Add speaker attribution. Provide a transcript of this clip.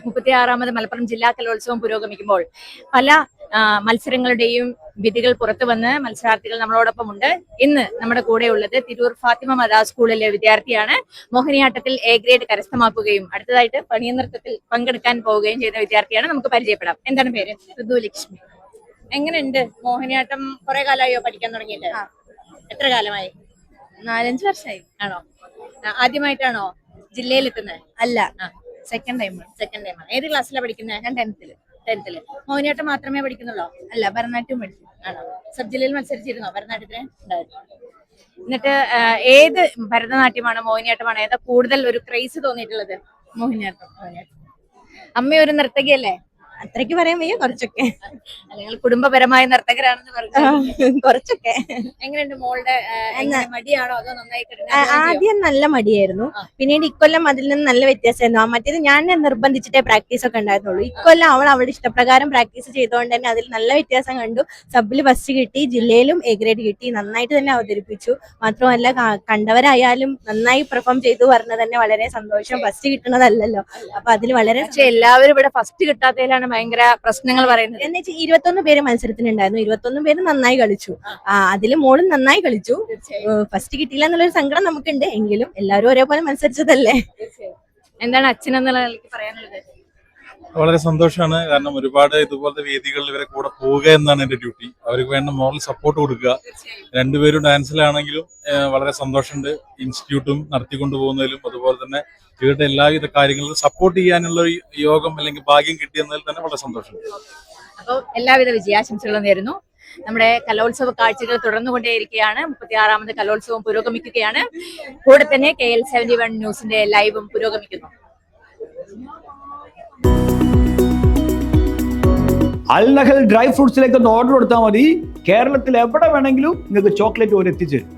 Speaker 1: 36ാമത് മലപ്പുറം ജില്ലാ കലോത്സവം പുരോഗമിക്കുമ്പോൾ പല മത്സരങ്ങളുടെയും വിധികൾ പുറത്തു വന്ന് മത്സരാർത്ഥികൾ നമ്മളോടൊപ്പം ഉണ്ട്. ഇന്ന് നമ്മുടെ കൂടെ ഉള്ളത് തിരൂർ ഫാത്തിമ മദാ സ്കൂളിലെ വിദ്യാർത്ഥിയാണ്. മോഹിനിയാട്ടത്തിൽ എ ഗ്രേഡ് കരസ്ഥമാക്കുകയും അടുത്തതായിട്ട് പണിയനൃത്തത്തിൽ പങ്കെടുക്കാൻ പോവുകയും ചെയ്യുന്ന വിദ്യാർത്ഥിയാണ്. നമുക്ക് പരിചയപ്പെടാം. എന്താണ് പേര്? ഋതുലക്ഷ്മി. എങ്ങനെയുണ്ട് മോഹിനിയാട്ടം? കുറെ കാലമായോ പഠിക്കാൻ തുടങ്ങിയിട്ട്? എത്ര കാലമായി?
Speaker 2: 4-5 വർഷമായി.
Speaker 1: ആണോ? ആദ്യമായിട്ടാണോ ജില്ലയിലെത്തുന്നത്?
Speaker 2: അല്ല, സെക്കൻഡ് ടൈം.
Speaker 1: ഏത് ക്ലാസ്സിലാണ് പഠിക്കുന്നത്?
Speaker 2: ഞാൻ
Speaker 1: 10th. മോഹിനിയാട്ടം മാത്രമേ പഠിക്കുന്നുള്ളൂ?
Speaker 2: അല്ല, ഭരതനാട്യം പഠിച്ചു.
Speaker 1: ആണോ? സബ് ജില്ലയിൽ മത്സരിച്ചിരുന്നോ ഭരതനാട്യത്തിന്? ഉണ്ടായിരുന്നു. എന്നിട്ട് ഏത് ഭരതനാട്യമാണ് മോഹിനിയാട്ടമാണ് ഏതാ കൂടുതൽ ഒരു ക്രേസ് തോന്നിയിട്ടുള്ളത്?
Speaker 2: മോഹിനിയാട്ടം.
Speaker 1: അമ്മ ഒരു നർത്തകിയല്ലേ?
Speaker 2: അത്രയ്ക്ക് പറയാൻ വയ്യ, കുറച്ചൊക്കെ.
Speaker 1: നിങ്ങൾ കുടുംബപരമായ നർത്തകരാണെന്ന് പറഞ്ഞു.
Speaker 2: കുറച്ചൊക്കെ.
Speaker 1: എങ്ങനെയുണ്ട് മോളുടെ? മടിയാണോ അതോ നന്നായി?
Speaker 2: ആദ്യം നല്ല മടിയായിരുന്നു, പിന്നീട് ഇക്കൊല്ലം അതിൽ നിന്ന് നല്ല വ്യത്യാസമായിരുന്നു. മറ്റേത് ഞാൻ നിർബന്ധിച്ചിട്ടേ പ്രാക്ടീസ് ഒക്കെ ഉണ്ടായിരുന്നുള്ളൂ. ഇക്കൊല്ലം അവൾ അവളുടെ ഇഷ്ടപ്രകാരം പ്രാക്ടീസ് ചെയ്തുകൊണ്ട് തന്നെ അതിൽ നല്ല വ്യത്യാസം കണ്ടു. സബില് ഫസ്റ്റ് കിട്ടി, ജില്ലയിലും എ ഗ്രേഡ് കിട്ടി. നന്നായിട്ട് തന്നെ അവതരിപ്പിച്ചു. മാത്രമല്ല കണ്ടവരായാലും നന്നായി പെർഫോം ചെയ്തു പറഞ്ഞത് തന്നെ വളരെ സന്തോഷം. ഫസ്റ്റ് കിട്ടുന്നതല്ലല്ലോ, അപ്പൊ അതിൽ വളരെ.
Speaker 1: എല്ലാവരും ഇവിടെ ഫസ്റ്റ് കിട്ടാത്തതിലാണ് ഭയങ്കര പ്രശ്നങ്ങൾ പറയുന്നത്.
Speaker 2: എന്ന് വെച്ചാൽ 21 പേര് മത്സരത്തിനുണ്ടായിരുന്നു. 21 പേര് നന്നായി കളിച്ചു. അതില് മോളും നന്നായി കളിച്ചു. ഫസ്റ്റ് കിട്ടിയില്ല എന്നുള്ളൊരു സങ്കടം നമുക്കുണ്ട്. എങ്കിലും എല്ലാവരും ഒരേപോലെ മത്സരിച്ചതല്ലേ.
Speaker 1: എന്താണ് അച്ഛനെന്നുള്ള നിലയ്ക്ക് പറയാനുള്ളത്?
Speaker 3: വളരെ സന്തോഷമാണ്. കാരണം ഒരുപാട് ഇതുപോലത്തെ വേദികളിൽ ഇവരെ കൂടെ പോവുക എന്നാണ് എന്റെ ഡ്യൂട്ടി. അവർക്ക് വേണ്ട മോറൽ സപ്പോർട്ട് കൊടുക്കുക. രണ്ടുപേരും ഡാൻസിലാണെങ്കിലും വളരെ സന്തോഷമുണ്ട്. ഇൻസ്റ്റിറ്റ്യൂട്ടും നടത്തിക്കൊണ്ടു പോകുന്നതിലും അതുപോലെ തന്നെ ഇവരുടെ എല്ലാവിധ കാര്യങ്ങളിലും സപ്പോർട്ട് ചെയ്യാനുള്ള ഒരു യോഗം അല്ലെങ്കിൽ ഭാഗ്യം കിട്ടിയെന്നതിൽ തന്നെ വളരെ സന്തോഷമുണ്ട്.
Speaker 1: അപ്പോൾ എല്ലാവിധ വിജയാശംസകളും നേരുന്നു. നമ്മുടെ കലോത്സവ കാഴ്ചകൾ തുടർന്നുകൊണ്ടേയിരിക്കുകയാണ്. 36ാമത് കലോത്സവം പുരോഗമിക്കുകയാണ്. കൂടെ തന്നെ KL 71 ന്യൂസിന്റെ ലൈവും പുരോഗമിക്കുന്നു.
Speaker 4: അൽ നഹൽ ഡ്രൈ ഫ്രൂട്ട്സിലേക്ക് ഒന്ന് ഓർഡർ കൊടുത്താൽ മതി. കേരളത്തിൽ എവിടെ വേണമെങ്കിലും നിങ്ങൾക്ക് ചോക്ലേറ്റ് ഓര് എത്തിച്ചേരും.